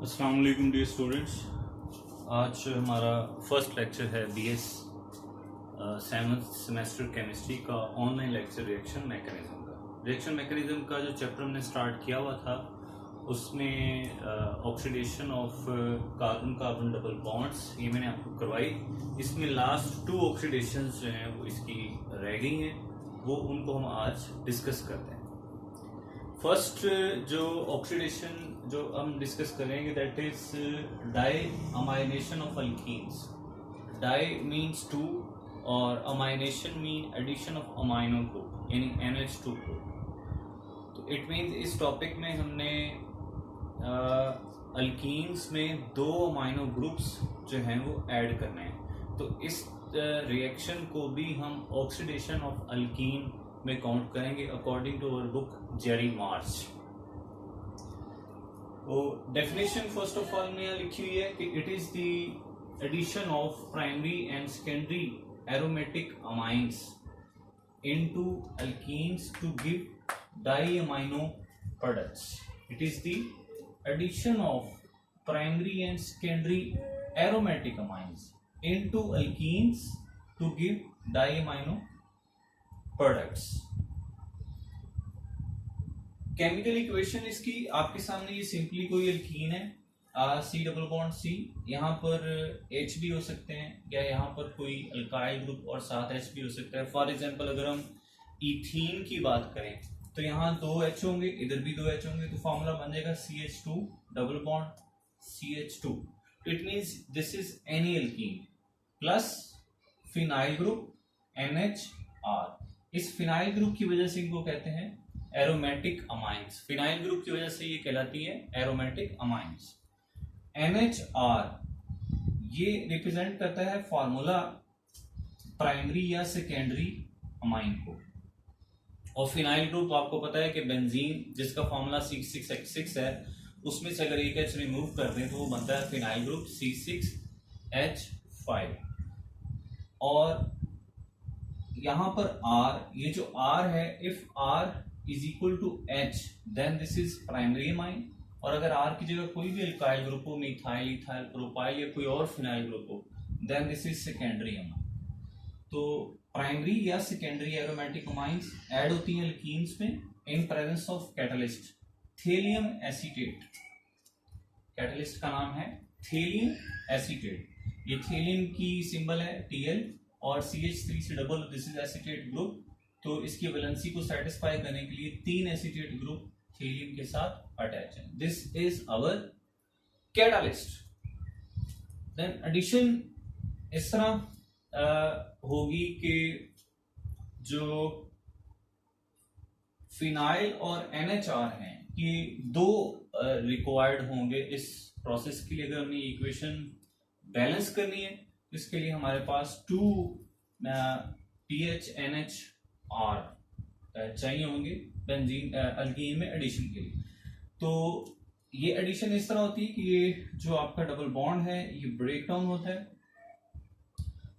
अस्सलाम वालेकुम dear students. आज हमारा फर्स्ट लेक्चर है बीएस सेवन्थ सेमेस्टर केमिस्ट्री का ऑनलाइन लेक्चर रिएक्शन मैकेनिज्म का। रिएक्शन मैकेनिज्म का जो चैप्टर हमने स्टार्ट किया हुआ था उसमें oxidation of carbon carbon double bonds ये मैंने आपको करवाई। इसमें लास्ट 2 ऑक्सीडेशंस जो हैं वो इसकी रह गई हैं, वो उनको हम आज डिस्कस करते हैं। फर्स्ट जो ऑक्सीडेशन जो हम डिस्कस करेंगे that is di amination of alkenes. Di means 2 और amination mean addition of amino group यानी NH2 ग्रुप। तो इट मीन्स इस टॉपिक में हमने अल्कीन्स में 2 अमाइनो ग्रुप्स जो हैं वो ऐड करने हैं। तो इस रिएक्शन को भी हम ऑक्सीडेशन ऑफ अल्कीन में काउंट करेंगे according to our book Jerry March. तो डेफिनेशन फर्स्ट ऑफ ऑल में लिखी हुई है कि it is the addition of primary and secondary aromatic amines into alkenes to give diamino products. It is the addition of primary and secondary aromatic amines into alkenes to give diamino products. Chemical equation इसकी आपके सामने ये simply कोई alkyne है C double bond C, यहाँ पर H भी हो सकते हैं या यहाँ पर कोई अल्काइल ग्रुप और साथ H भी हो सकता है। फॉर एग्जांपल अगर हम इथीन की बात करें तो यहाँ 2 H होंगे, इधर भी 2 H होंगे, तो फॉर्मूला बन जाएगा CH2 double bond CH2। It means this is any alkyne plus phenyl group NHR। इस फिनाइल ग्रुप की वजह से इनको कहते हैं एरोमेटिक अमाइंस। फिनाइल ग्रुप की वजह से ये कहलाती है एरोमेटिक अमाइंस। NHR ये रिप्रेजेंट करता है फॉर्मूला प्राइमरी या सेकेंडरी अमाइन को। और फिनाइल ग्रुप आपको पता है कि बेंजीन जिसका फॉर्मूला C6H6 है, उसमें से अगर एक H रिमूव कर दें तो वो बनता है फिनाइल ग्रुप C6H5। और यहां पर R, ये जो R है, if R is equal to H then this is primary amine. और अगर R की जगह कोई भी अल्काइल ग्रुप हो, मिथाइल, इथाइल, प्रोपाइल या कोई और फिनाइल ग्रुप हो, then this is secondary amine. तो प्राइमरी या सेकेंडरी एरोमेटिक अमाइंस ऐड होती हैं अल्कीन्स में in presence of catalyst thallium acetate. Catalyst का नाम है थेलियम एसीटेट। ये थेलियम की सिंबल है Tl और CH3 से double, this is acetate group. तो इसकी वैलेंसी को सेटिस्फाई करने के लिए 3 एसीटेट ग्रुप थेलियम के साथ अटैच है। This is our catalyst. Then addition इस तरह होगी कि जो फिनाइल और NHR हैं ये 2 रिक्वायर्ड होंगे इस प्रोसेस के लिए। अगर हमें इक्वेशन बैलेंस करनी है तो इसके लिए हमारे पास 2 PHNHR चाहिए होंगे बेंजीन अल्कीन में एडिशन के लिए। तो ये एडिशन इस तरह होती है कि ये जो आपका डबल बॉन्ड है ये ब्रेक डाउन होता है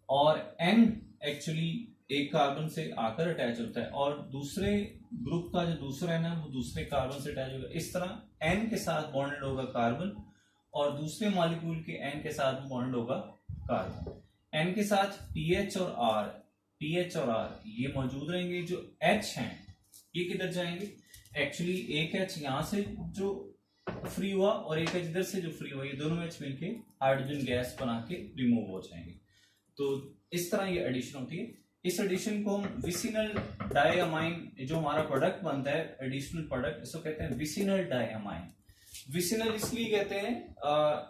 और N एक्चुअली एक कार्बन से आकर अटैच होता है और दूसरे ग्रुप का जो दूसरा N है वो दूसरे कार्बन से अटैच होगा। इस तरह N के साथ बॉन्डेड होगा कार्बन और दूसरे मॉलिक्यूल के N के साथ बॉन्डेड होगा कार्बन। N के साथ PH और R ये मौजूद रहेंगे। जो H हैं ये किधर जाएंगे? एक्चुअली एक H यहाँ से जो फ्री हुआ और एक H इधर से जो फ्री हुआ, ये दोनों H मिलके हाइड्रोजन गैस बना के रिमूव हो जाएंगे। तो इस तरह ये एडिशन होती है। इस एडिशन को हम विसिनल डाइअमाइन, जो हमारा प्रोडक्ट बनता है एडिशनल प्रोडक्ट, इसको कहते हैं विसिनल डाइअमाइन। विसिनल इसलिए कहते हैं,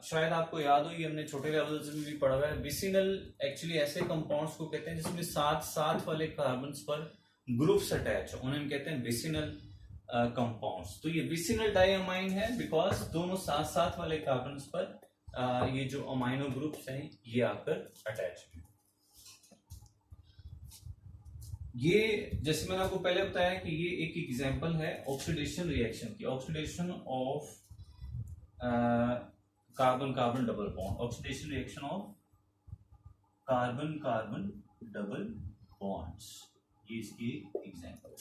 शायद आपको याद हो, ये हमने छोटे लेवल में भी पढ़ा हुआ है। विसिनल एक्चुअली ऐसे कंपाउंड्स को कहते हैं जिसमें साथ वाले कार्बन्स पर ग्रुप्स अटैच हो, उन्हें कहते हैं विसिनल कंपाउंड्स। तो ये विसिनल डाइअमाइन है बिकॉज दोनों साथ वाले कार्बन्स पर ये जो अमाइनो ग्रुप्स हैं ये आकर अटैच हैं। ये जैसे मैंने आपको पहले बताया कि ये एक एग्जांपल है ऑक्सीडेशन रिएक्शन की। Oxidation of carbon carbon double bond, oxidation reaction of carbon carbon double bonds, ये इसकी एग्जांपल है।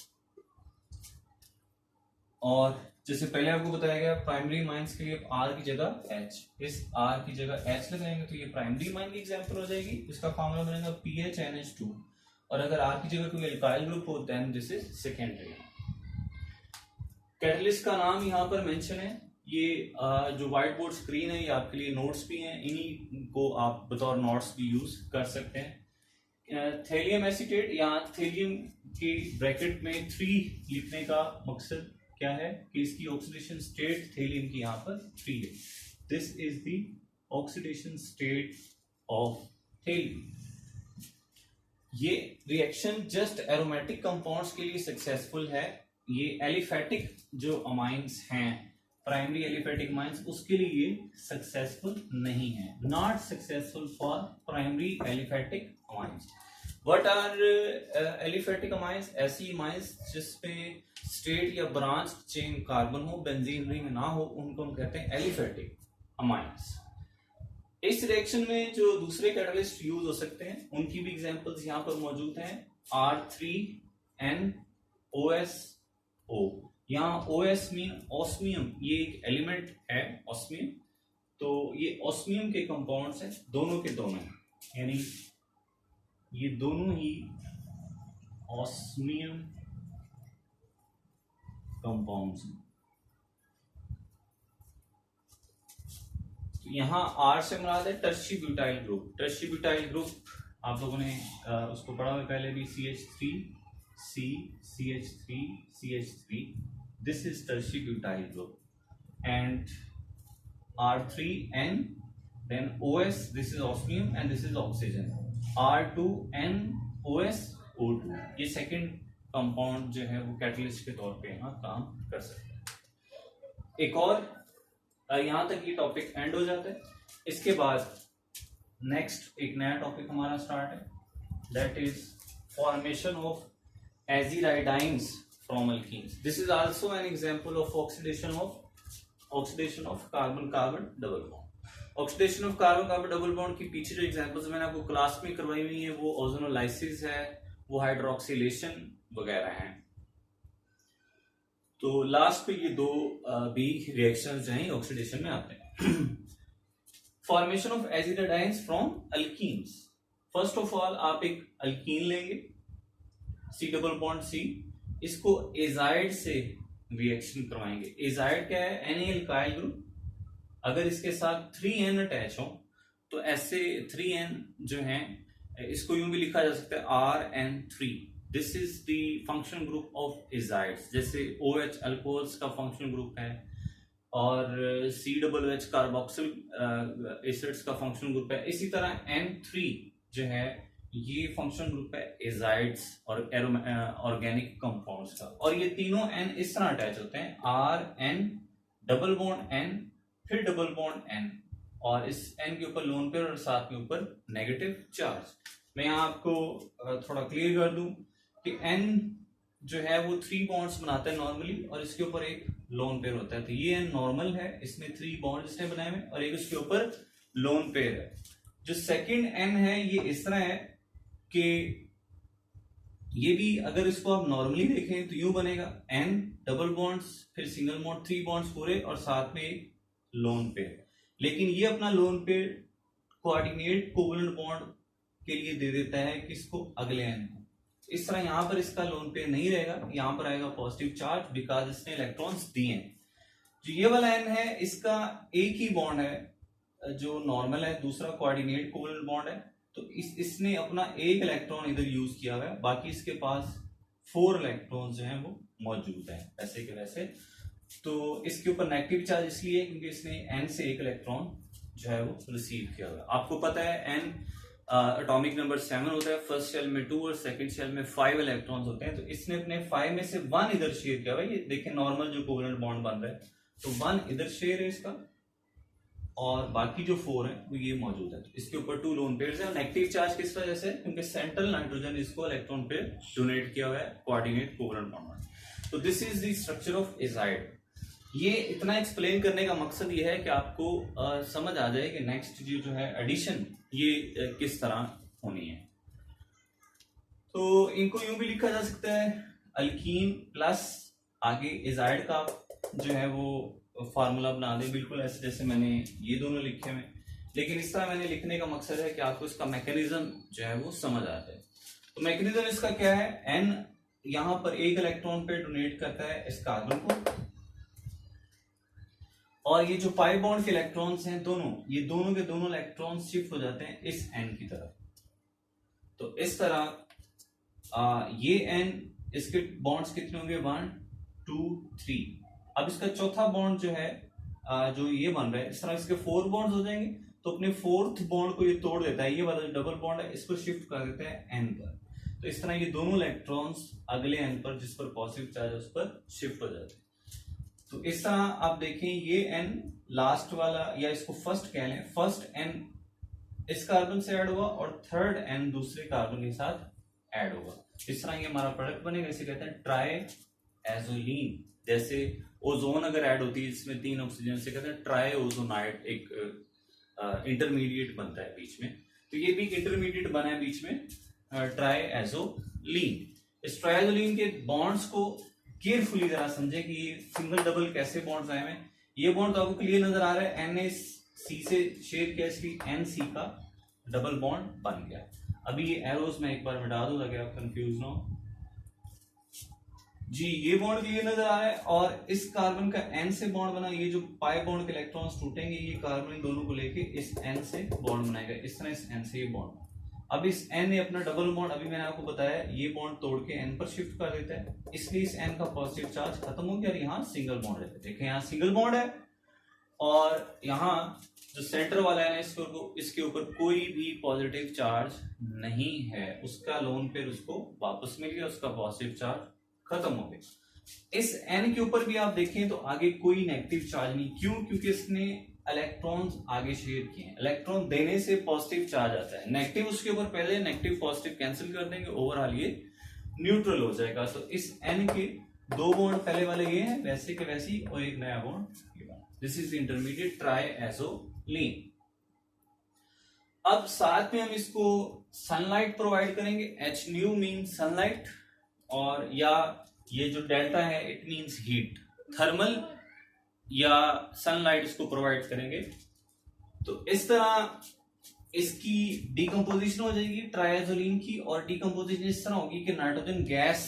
और जैसे पहले आपको बताया गया प्राइमरी माइंस के लिए R की जगह H, इस R की जगह H लगाएंगे तो ये प्राइमरी माइन की एग्जांपल हो जाएगी, इसका फॉर्मूला बनेगा PHNH2। और अगर R की जगह कोई एल्काइल ग्रुप हो then this is secondary. Catalyst का नाम यहाँ पर मेंशन है, ये जो व्हाइट बोर्ड स्क्रीन है ये आपके लिए नोट्स भी हैं, इन्हीं को आप बतौर नोट्स भी यूज कर सकते हैं। थैलियम एसीटेट, यहाँ थैलियम के ब्रैकेट में 3 लिखने का मकसद क्या है कि इसकी ऑक्सीडेशन स्टेट थैलियम की यहाँ पर 3 है। This is the oxidation state of thallium. ये रिएक्शन जस्ट एरोमेटिक कंपाउंड्स के लिए सक्सेसफुल है, ये एलिफेटिक जो अमाइंस हैं प्राइमरी एलिफेटिक अमाइंस उसके लिए सक्सेसफुल नहीं है, not successful for primary aliphatic amines. What are aliphatic amines? ऐसी अमाइंस जिसपे स्ट्रेट या ब्रांच चेन कार्बन हो, बेंजीन रिंग ना हो, उनको हम कहते हैं एलिफेटिक अमाइंस। इस रिएक्शन में जो दूसरे कैटलिस्ट यूज हो सकते हैं उनकी भी एग्जांपल्स यहाँ पर मौजूद हैं। R3NOSO, यहाँ OS मीन ऑस्मियम, ये एक एलिमेंट है ऑस्मियम, तो ये ऑस्मियम के कंपाउंड्स हैं, दोनों के दोनों, यानी ये दोनों ही ऑस्मियम कंपाउंड्स हैं। तो यहाँ R से मुराद है tertiary butyl group. Tertiary butyl group आप लोगों ने उसको पढ़ा हुआ पहले भी, CH3C CH3 CH3, this is tertiary butyl group. And R3N then OS, this is osmium and this is oxygen, R2NOSO2, ये सेकंड कंपाउंड जो है वो कैटलिस्ट के तौर पे यहाँ काम कर सकते हैं। एक और यहाँ तक ये टॉपिक एंड हो जाता है। इसके बाद नेक्स्ट एक नया टॉपिक हमारा स्टार्ट है, that is formation of aziridines from alkenes. This is also an example of oxidation of carbon carbon double bond. Oxidation of carbon carbon double bond की पीछे जो एग्जांपल्स मैंने आपको क्लास में करवाई हुई है वो ओजोनोलाइसिस है, वो हाइड्रोक्सिलेशन वगैरह हैं। तो लास्ट पे ये दो भी रिएक्शंस जो हैं ऑक्सीडेशन में आते हैं। Formation of aziridines from alkenes. First of all आप एक अल्कीन लेंगे, C डबल बॉन्ड C, इसको एजाइड से रिएक्शन करवाएंगे। एजाइड क्या है? एनी एल्काइल ग्रुप, अगर इसके साथ 3N अटैच हो तो ऐसे 3N जो है इसको यूं भी लिखा जा सकता है RN3। This is the function group of azides. जैसे OH अल्कोहल्स का फंक्शन ग्रुप है और COOH कार्बोक्सिल एसिड्स का फंक्शन ग्रुप है, इसी तरह N3 जो है ये फंक्शन ग्रुप है एजाइड्स और ऑर्गेनिक कंपाउंड्स का। और ये तीनों N इस तरह अटैच होते हैं, RN डबल बॉन्ड N फिर डबल बॉन्ड N, और इस N के ऊपर लोन पेयर और साथ के ऊपर नेगेटिव चार्ज। मैं यहाँ आपको थोड़ा क्लियर कर दूं कि N जो है वो 3 बॉन्ड्स बनाता है नॉर्मली और इसके ऊपर एक लोन पेयर होता है। तो ये N नॉर्मल है, इसमें 3 बॉन्ड इसने बनाए हुए और एक उसके ऊपर लोन पेयर है। जो सेकंड N है ये इस तरह है कि ये भी अगर इसको आप नॉर्मली देखें तो यूं बनेगा N डबल बॉन्ड्स फिर सिंगल बॉन्ड, 3 बॉन्ड्स पूरे और साथ में एक लोन पेयर। लेकिन ये अपना lone pair coordinate covalent bond के लिए दे देता है किसको? अगले N को। इस तरह यहां पर इसका लोन पेयर नहीं रहेगा, यहां पर आएगा पॉजिटिव चार्ज बिकॉज इसने इलेक्ट्रॉन्स दिए हैं। जो ये वाला N है इसका एक ही बॉन्ड है जो नॉर्मल है, दूसरा कोऑर्डिनेट कोवलेंट बॉन्ड है, तो इसने अपना एक इलेक्ट्रॉन इधर यूज किया हुआ है, बाकी इसके पास 4 इलेक्ट्रॉन जो हैं वो मौजूद हैं ऐसे के वैसे। तो इसके ऊपर नेगेटिव चार्ज इसलिए क्योंकि इसने N से एक इलेक्ट्रॉन जो है वो रिसीव किया हुआ है। आपको पता है N एटॉमिक नंबर 7 होता है, फर्स्ट शेल में 2 और सेकंड शेल में 5 इलेक्ट्रॉन्स होते हैं। तो इसने अपने 5 में से 1 इधर शेयर किया हुआ है। ये देखें नॉर्मल जो कोवलेंट बॉन्ड बन रहा है तो 1 इधर शेयर है इसका और बाकी जो 4 है वो ये मौजूद है। तो इसके ऊपर 2 लोन पेयर्स है। नेगेटिव चार्ज किस वजह से? क्योंकि सेंट्रल नाइट्रोजन इसको इलेक्ट्रॉन पेयर डोनेट किया हुआ है कोऑर्डिनेट कोवलेंट बॉन्ड। तो this is the structure of azide. ये इतना एक्सप्लेन करने का मकसद ये है कि आपको समझ आ जाए कि नेक्स्ट जो है एडिशन ये किस तरह होनी है। तो इनको यूं भी लिखा जा सकता है अल्कीन प्लस आगे एजाइड का जो है वो फार्मूला बना दें बिल्कुल ऐसे जैसे मैंने ये दोनों लिखे हुए, लेकिन इस तरह मैंने लिखने का मकसद है कि आपको इसका मैकेनिज्म जो है वो समझ आ जाए। तो मैकेनिज्म इसका क्या है, एन यहां पर एक इलेक्ट्रॉन पे डोनेट करता है इस कार्बन को, और ये जो पाई बॉन्ड के इलेक्ट्रॉन्स हैं दोनों, ये दोनों के दोनों इलेक्ट्रॉन शिफ्ट हो जाते हैं इस एन की तरफ। तो इस तरह ये एन, इसके बॉन्ड्स कितने होंगे, 1 2 3। अब इसका चौथा बॉन्ड जो है जो ये बन रहा है, इस तरह इसके 4 बॉन्ड्स हो जाएंगे। तो अपने 4th बॉन्ड को ये तोड़ देता है, ये वाला जो डबल बॉन्ड है इसको शिफ्ट कर देता है एन पर। तो इस तरह ये दोनों इलेक्ट्रॉन्स अगले एन पर, जिस पर पॉजिटिव चार्ज है, उस पर शिफ्ट हो जाते हैं। तो इस तरह आप देखें, ये एन लास्ट वाला, या इसको फर्स्ट कह लें, फर्स्ट एन इस कार्बन से ऐड होगा और थर्ड एन दूसरे कार्बन के साथ ऐड होगा। इस तरह ये हमारा प्रोडक्ट बनेगा, इसे कहते हैं ट्राई एजोलीन। जैसे ओजोन अगर ऐड होती है इसमें 3 ऑक्सीजन, से कहते हैं ट्राई ओजोनाइड, एक इंटरमीडिएट बनता है बीच में। तो ये भी एक इंटरमीडिएट बना है बीच में, ट्राई एजोलीन। इस ट्राइएजोलीन के बॉन्ड्स को केयरफुली जरा समझे कि ये सिंगल डबल कैसे बॉन्ड्स आए हैं। ये बॉन्ड तो आपको क्लियर नजर आ रहा है, NaC से शेयर किया, इसलिए NC का डबल बॉन्ड बन गया। अभी ये एरोस मैं एक बार मिटा दूं ताकि आप कंफ्यूज ना हो जी। ये बॉन्ड क्लियर नजर आ रहा है, और इस कार्बन का N से बॉन्ड बना, ये जो पाई बॉन्ड के इलेक्ट्रॉन्स टूटेंगे, ये कार्बन इन दोनों को लेके इस N से बॉन्ड बनाएगा, इस तरह इस N से ये बॉन्ड। अब इस N ने अपना डबल बॉन्ड, अभी मैंने आपको बताया, ये बॉन्ड तोड़ के N पर शिफ्ट कर देता है, इसलिए इस N का पॉजिटिव चार्ज खत्म हो गया और यहाँ सिंगल बॉन्ड है। देखें यहाँ सिंगल बॉन्ड है, और यहाँ जो सेंटर वाला है इसके ऊपर कोई भी पॉजिटिव चार्ज नहीं है, उसका लोन पेयर उसको वापस मिल गया, उसका पॉजिटिव चार्ज खत्म हो गया। इस N के ऊपर भी आप देखें तो आगे कोई नेगेटिव चार्ज नहीं, क्यों? क्योंकि इसने इलेक्ट्रॉन्स आगे शेयर किए हैं। इलेक्ट्रॉन देने से पॉजिटिव चार्ज आता है, नेगेटिव उसके ऊपर पहले, नेगेटिव पॉजिटिव कैंसिल कर देंगे, ओवरऑल ये न्यूट्रल हो जाएगा। तो इस N के 2 बॉन्ड पहले वाले ये हैं वैसे के वैसी, और एक नया बॉन्ड ये बना। This is intermediate triazoline. अब साथ में हम इसको सनलाइट प्रोवाइड करेंगे, H न्यू मीन सनलाइट, और या ये जो डेल्टा है इट मींस हीट, थर्मल या सनलाइट इसको प्रोवाइड करेंगे। तो इस तरह इसकी डिकम्पोजिशन हो जाएगी ट्राइएजोलीन की, और डिकम्पोजिशन इस तरह होगी कि नाइट्रोजन गैस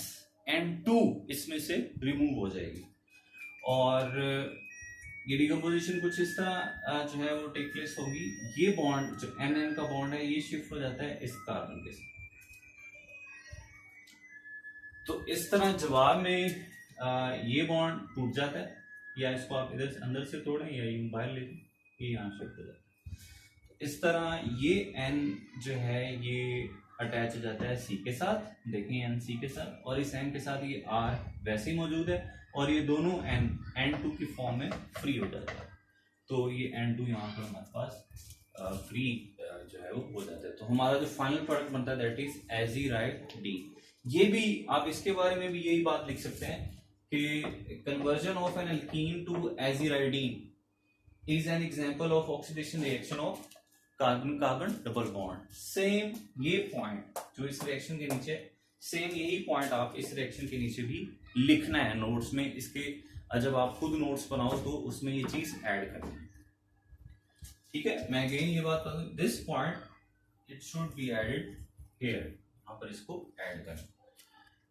N2 इसमें से रिमूव हो जाएगी, और ये डिकम्पोजिशन कुछ इस तरह जो है वो टेक प्लेस होगी। ये बॉन्ड जो NN का बॉन्ड है ये शिफ्ट हो जाता है इस कार्बन के साथ। तो इस तरह जवाब में ये बॉन्ड टूट जाता है, या इसको आप इधर से अंदर से तोड़ें या ये बाहर ले लें, ये यहाँ शिफ्ट हो जाता है। इस तरह ये N जो है ये अटैच हो जाता है C के साथ, देखें NC के साथ, और इस N के साथ ये R वैसे ही मौजूद है, और ये दोनों N2 की फॉर्म में फ्री हो जाता है। तो ये N2 यहाँ पर हमारे पास फ्री जो है वो हो जाता है। तो हमारा जो फाइनल प्रोडक्ट बनता है दैट इज एजीराइड D। ये भी आप इसके बारे में भी यही बात लिख सकते हैं कि conversion of an alkene to aziridine is an example of oxidation reaction of carbon carbon double bond. Same ये पॉइंट जो इस रिएक्शन के नीचे, सेम यही पॉइंट आप इस रिएक्शन के नीचे भी लिखना है नोट्स में। इसके जब आप खुद नोट्स बनाओ तो उसमें ये चीज ऐड करनी है, ठीक है। मैं अगेन ये बात करूं, this point it should be added here, यहाँ पर इसको ऐड करें।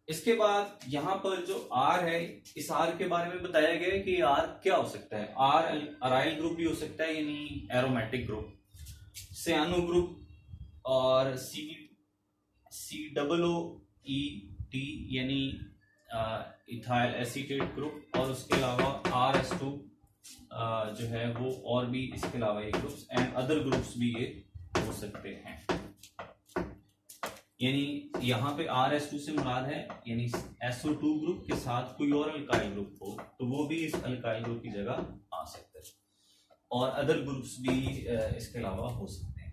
इसके बाद यहाँ पर जो R है, इस R के बारे में बताया गया है कि R क्या हो सकता है। R अराइल ग्रुप भी हो सकता है, यानी एरोमेटिक ग्रुप, सियानो ग्रुप, और COOET यानी इथाइल एसीटेट ग्रुप, और उसके अलावा RS2 जो है वो, और भी इसके अलावा ये ग्रुप्स एंड अदर ग्रुप्स भी ये हो सकते हैं। यानी यहाँ पे RS2 से मुराद है यानी SO2 ग्रुप के साथ कोई और अल्काइल ग्रुप हो तो वो भी इस अल्काइल ग्रुप की जगह आ सकता है, और अदर ग्रुप्स भी इसके अलावा हो सकते हैं।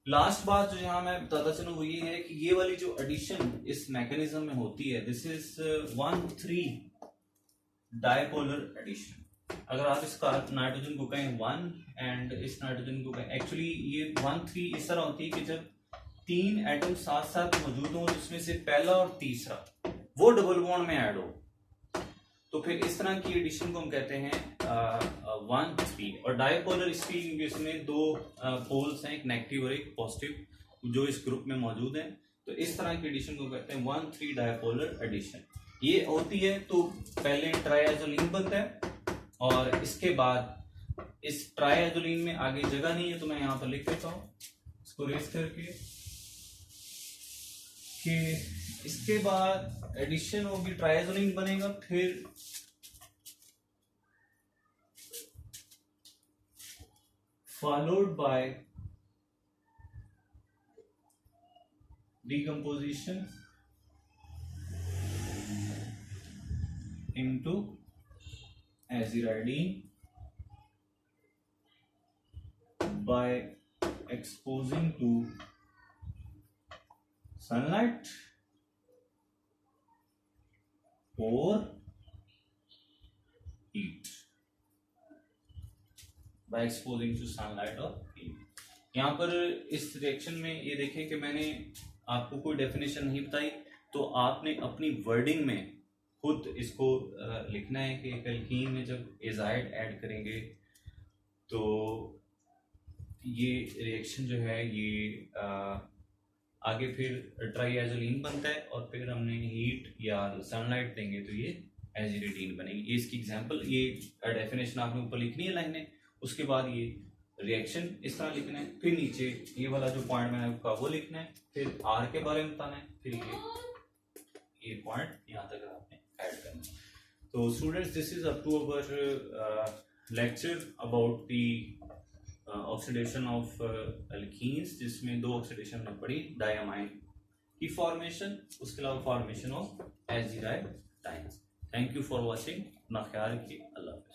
लास्ट बात जो यहाँ मैं बताता चलूं वो ये है कि ये वाली जो एडिशन इस मैकेनिज्म में होती है, दिस इज 1,3 डायपोलर एडिशन। अगर आप इस नाइट्रोजन को कहें 1 एंड इस नाइट्रोजन को कहें, एक्चुअली ये 1,3 इस तरह होती है कि जब 3 एटम साथ साथ मौजूद हो जिसमें से पहला और तीसरा वो डबल बॉन्ड में ऐड हो, तो फिर इस तरह की एडिशन को हम कहते हैं 1-3। और डायपोलर इसकी इसमें दो पोल्स हैं, एक नेगेटिव और एक पॉजिटिव, जो इस ग्रुप में मौजूद हैं। तो इस तरह की एडिशन को कहते हैं 1-3 डायपोलर एडिशन। ये होती है तो पहले ट्राइएजोलीन बनता है और इसके बाद इस ट्राइएजोलीन में आगे जगह नहीं है तो मैं यहाँ पर लिख देता हूँ इसको रेस करके कि इसके बाद एडिशन होगी, ट्राइएजोलीन बनेगा, फिर followed by decomposition into aziridine by exposing to sunlight or heat, by exposing to sunlight or heat। यहाँ पर इस रिएक्शन में ये देखें कि मैंने आपको कोई डेफिनेशन नहीं बताई, तो आपने अपनी वर्डिंग में खुद इसको लिखना है कि एल्कीन में जब एजाइड ऐड करेंगे तो ये रिएक्शन जो है ये आगे फिर ट्राइएजोलीन बनता है और फिर हमने हीट या सनलाइट देंगे तो ये एजिरिडीन बनेगी। ये इसकी एग्जांपल, ये डेफिनेशन आपने ऊपर लिखनी है लाइन में, उसके बाद ये रिएक्शन इस तरह लिखना है, फिर नीचे ये वाला जो पॉइंट मैंने आपका वो लिखना है, फिर आर के बारे में बताना है, फिर ये पॉइंट यहाँ तक आपने ऐड करना है। तो students, this is up to our lecture about the oxidation of alkenes, जिसमें दो ऑक्सीडेशन हमने पढ़ी, डायमाइन की फॉर्मेशन, उसके अलावा formation of aziridines. Thank you for watching, अपना ख्याल रखिए, अल्लाह।